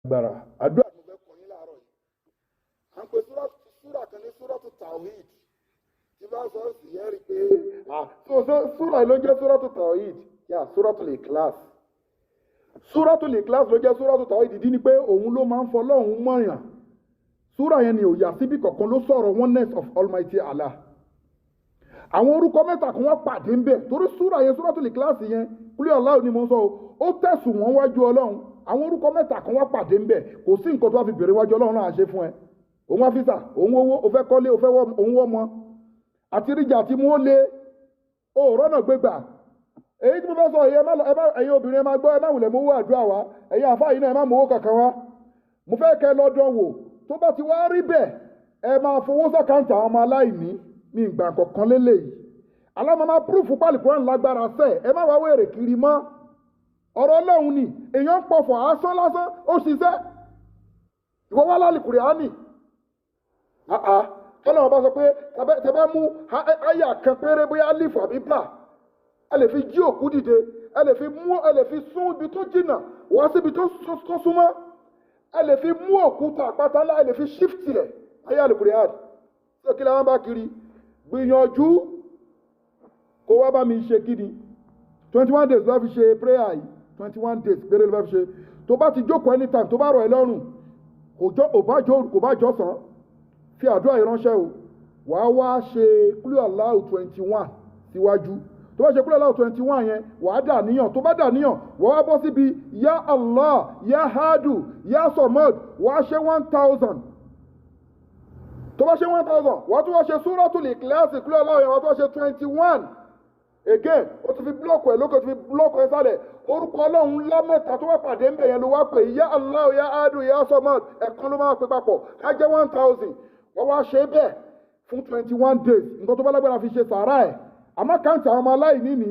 Agbára àdúrà mo fẹ́ kọ́ yín láàárọ̀ yìí. À ń pe súrà kan ní súratu Tawhid. Tí bá sọ sí yẹn rí i pé súrà ló jẹ́ súratu Tawhid. Yà Suratul Ikhlas. Suratul Ikhlas ló jẹ́ súratu Tawhid. Ìdí ni pé òun ló máa ń fọlọ́hún mọ̀yàn. Súrà yẹn ni ò yà síbi kankan ló sọ̀rọ̀ oneness of Almighty Allah. Àwọn orúkọ mẹ́ta kan wá pàdé ń bẹ̀ torí súrà yẹn Suratul Ikhlas yẹn kúlẹ̀ Allah ni mo ń sọ ó tẹ̀sùn wọn wájú Ọlọ́run. Àwọn orúkọ mẹ́ta kan wá pàdé ń bẹ̀ kò sí nǹkan tó wá fi bèrè wájú Ọlọ́run náà ṣe fún ẹ. Òun wá físà òun owó ó fẹ́ kọ́lé ó fẹ́ òun wọ́ mọ àti ríjà àti mú ó lé òòrọ̀ náà gbégbà. Èyí tí mo fẹ́ sọ ẹ̀yin obìnrin ẹ máa gbọ́ ẹ má wulẹ̀ mówó àdúrà wa ẹ̀yin àfáà yìí náà ẹ má mówó kankan wá. Mo fẹ́ kẹ́ lọ́dọ̀ wò tó bá ti wá rí bẹ́ẹ̀ ẹ máa fowó sàkáǹtì àwọn ọmọ aláìní ní ìgbà kọ̀ọ̀kan lélẹ́yìí. Alámọ̀má púrúfù pálí Kùránì lágbára sẹ́ẹ̀ ẹ má wá wèrè kiri mọ́. Ọ̀rọ̀ Ọlọ́run ni èèyàn ń pọ̀fọ̀ asán lásán ó ṣiṣẹ́ ìwọ wá lálẹ́ Kùránì. Ọlọ́run bá sọ pé tẹ́bẹ́ mú àyà kan péré bóyá alifu àbí bá ẹ lè fi jí òkú dìde ẹ lè fi sún ibi tó jìnnà wá síbi tó súnmọ́ ẹ lè fi mú òkúta àpáta ńlá ẹ lè fi ṣífìtì rẹ̀ àyà Al-Qur'an. Ṣé kí làwọn bá kiri gbìyànjú kó wá bá mi ṣe kí ni 21 days ló fi ṣe prayer yìí 21 days péré ló fi ṣe tó bá ti jókòó anytime tó bá rọ̀ ẹ́ lọ́rùn kò bá jọ sàn fi àdúrà ìránṣẹ́ o wàá wá ṣe kúlẹ̀ Allahu 21 síwájú tó bá ṣe kúlẹ̀ Allahu 21 yẹn wàá dà níyàn tó bá dà níyàn wàá wá bọ́ síbi ya Allah ya Hadu ya Samad wàá ṣe 1000 tó bá ṣe 1000 wàá tún wá ṣe Suratul Ikhlas kúlẹ̀ Allahu yẹn wàá tún wá ṣe 21 again o ti fi blọọkù ẹ lókè o ti fi blọọkù ẹ sálẹ̀ orúkọ Ọlọ́run ńlá mẹ́ta tó wà pàdé ń bẹ yẹn ló wá pè ya Allah ya Hadu ya Samad ẹ̀kan ló máa pè papọ̀ ká jẹ́ 1000 wọ́n wá ṣe bẹ́ẹ̀ fún 21 days nǹkan tó bá lágbára fi ṣe sàárà ẹ̀ àmọ́ káǹtì àwọn ọmọ aláìní ní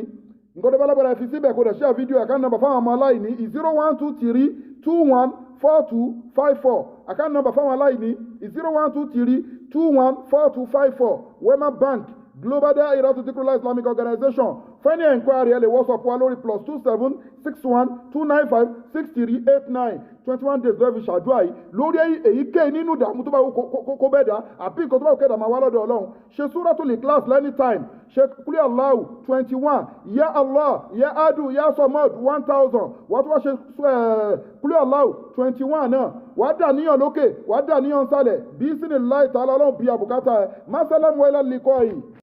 nǹkan tó bá lágbára fi síbẹ̀ kó dẹ̀ ṣe fídíò account number fáwọn ọmọ aláìní 0123 214254 account number fáwọn aláìní 0123 214254 Wema Bank Global Dahiratu Dhikrlahi Islamic Organization. For any inquiry, ẹ lè WhatsApp wa lórí +27 61 295 6389 21 days lọ́ọ́ fi ṣàdúrà yìí lórí èyíkéyìí nínú ìdààmú tó bá kó bẹ́ẹ̀ dá àbí nǹkan tó bá kẹ́dà máa wá lọ́dọ̀ Ọlọ́run ṣe Suratul Ikhlas anytime ṣe kúlẹ̀ Allahu 21 ya Allah ya Hadu ya Samad 1000 wàá tó wá ṣe kúlẹ̀ Allahu 21 náà wàá dà níyàn lókè wàá dà níyàn sálẹ̀ bí sínú láì tààlà Ọlọ́run bí àbùkátà ẹ̀ má sálẹ̀ mọ́ ẹ lálẹ́ kọ́ yìí.